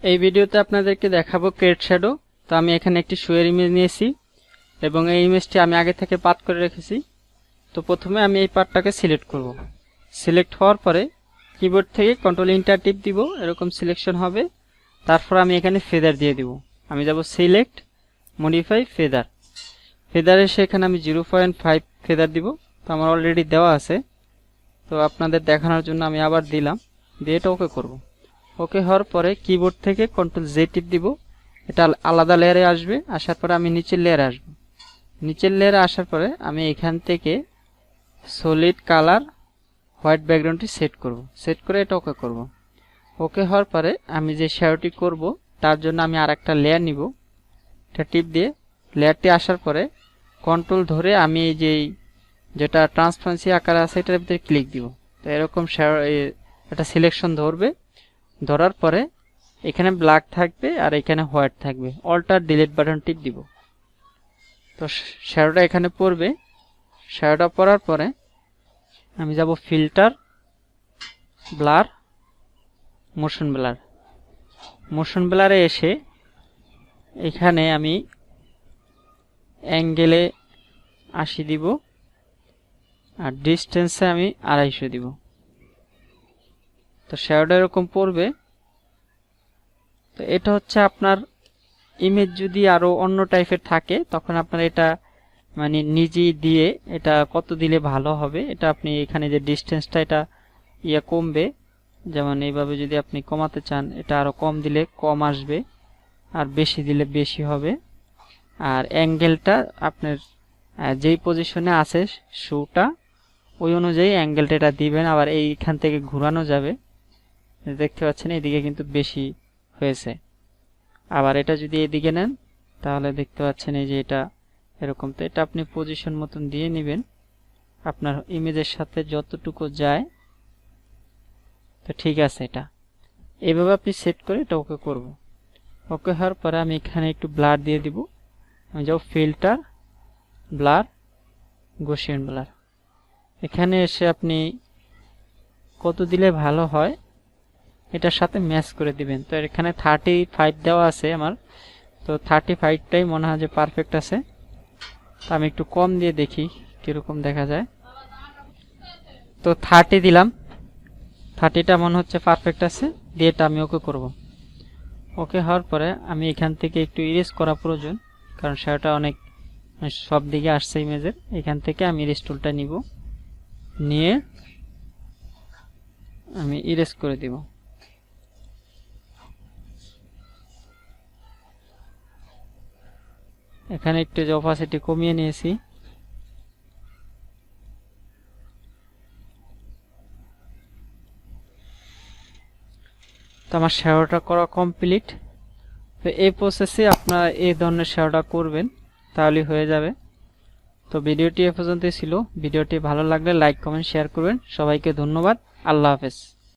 এই ভিডিওতে আপনাদেরকে দেখাবো ক্রেড শ্যাডো। তো আমি এখানে একটি শুয়ের ইমেজ নিয়েছি এবং এই ইমেজটি আমি আগে থেকে পাথ করে রেখেছি। তো প্রথমে আমি এই পার্টটাকে সিলেক্ট করব। সিলেক্ট হওয়ার পরে কিবোর্ড থেকে কন্ট্রোল ইন্টার টিপ দিব, এরকম সিলেকশন হবে। তারপর আমি এখানে ফেদার দিয়ে দিব। আমি যাব সিলেক্ট, মডিফাই, ফেদার। ফেদার এসে এখানে আমি 0.5 ফেদার দিব। তো আমার অলরেডি দেওয়া আছে, তো আপনাদের দেখানোর জন্য আমি আবার দিলাম, দিয়ে এটা ওকে করব। ওকে হওয়ার পরে কিবোর্ড থেকে কন্ট্রোল জে টিপ দিব। এটা আলাদা লেয়ারে আসবে। আসার পরে আমি নিচের লেয়ারে আসব। নিচের লেয়ারে আসার পরে আমি এখান থেকে সলিড কালার হোয়াইট ব্যাকগ্রাউন্ডটি সেট করব। সেট করে এটা ওকে করব। ওকে হওয়ার পরে আমি যে শ্যাডোটি করব তার জন্য আমি আর একটা লেয়ার নিব। এটা টিপ দিয়ে লেয়ারটি আসার পরে কন্ট্রোল ধরে আমি এই যেটা ট্রান্সপারেন্সি আকারে আছে এটার ভিতরে ক্লিক দিব। তো এরকম একটা সিলেকশন ধরবে। ধরার পরে এখানে ব্ল্যাক থাকবে আর এখানে হোয়াইট থাকবে। অল্টার ডিলিট বাটন টিপ দিব। তো শ্যাডোটা এখানে পড়বে। শ্যাডোটা পড়ার পরে আমি যাব filter, blur, motion blur. Motion ব্লারে এসে এখানে আমি অ্যাঙ্গেলে 80 দিব আর ডিস্টেন্সে আমি 250 দিব। তো শ্যাডো এরকম পড়বে। তো এটা হচ্ছে আপনার ইমেজ যদি আরো অন্য টাইপের থাকে তখন আপনার এটা মানে নিজেই দিয়ে এটা কত দিলে ভালো হবে, এটা আপনি এখানে যে ডিস্টেন্সটা এটা কমবে। যেমন এইভাবে যদি আপনি কমাতে চান এটা আরো কম দিলে কম আসবে, আর বেশি দিলে বেশি হবে। আর অ্যাঙ্গেলটা আপনার যেই পজিশনে আছে শুটা ওই অনুযায়ী অ্যাঙ্গেলটা এটা দিবেন। আবার এইখান থেকে ঘোরানো যাবে, দেখতে পাচ্ছেন এদিকে কিন্তু বেশি হয়েছে। আবার এটা যদি এদিকে নেন তাহলে দেখতে পাচ্ছেন এই যে এটা এরকম। তো এটা আপনি পজিশন মতন দিয়ে নেবেন আপনার ইমেজের সাথে যতটুকু যায়। তো ঠিক আছে, এটা এইভাবে আপনি সেট করে এটা ওকে করব। ওকে হওয়ার পরে আমি এখানে একটু ব্লার দিয়ে দিব। আমি যাব ফিল্টার, ব্লার, গসিয়ান ব্লার। এখানে এসে আপনি কত দিলে ভালো হয় এটার সাথে ম্যাচ করে দিবেন। তো এখানে 35 দেওয়া আছে আমার, তো 35টাই মনে হয় যে পারফেক্ট আছে। তো আমি একটু কম দিয়ে দেখি কিরকম দেখা যায়। তো 30 দিলাম, 30টা মনে হচ্ছে পারফেক্ট আছে, দিয়ে এটা আমি ওকে করব। ওকে হওয়ার পরে আমি এখান থেকে একটু ইরেজ করা প্রয়োজন, কারণ সেটা অনেক সব দিকে আসছে ইমেজের। এখান থেকে আমি ইরেজ টুলটা নিব, নিয়ে আমি ইরেজ করে দিব। এখানে একটু অপাসিটি কমিয়ে নিয়েছি। তো আমার শ্যাডোটা করা কমপ্লিট। তো এই প্রসেসে আপনারা এই ধরনের শ্যাডোটা করবেন, তাহলেই হয়ে যাবে। তো ভিডিওটি এ পর্যন্তই ছিল। ভিডিওটি ভালো লাগলে লাইক, কমেন্ট, শেয়ার করবেন। সবাইকে ধন্যবাদ। আল্লাহ হাফেজ।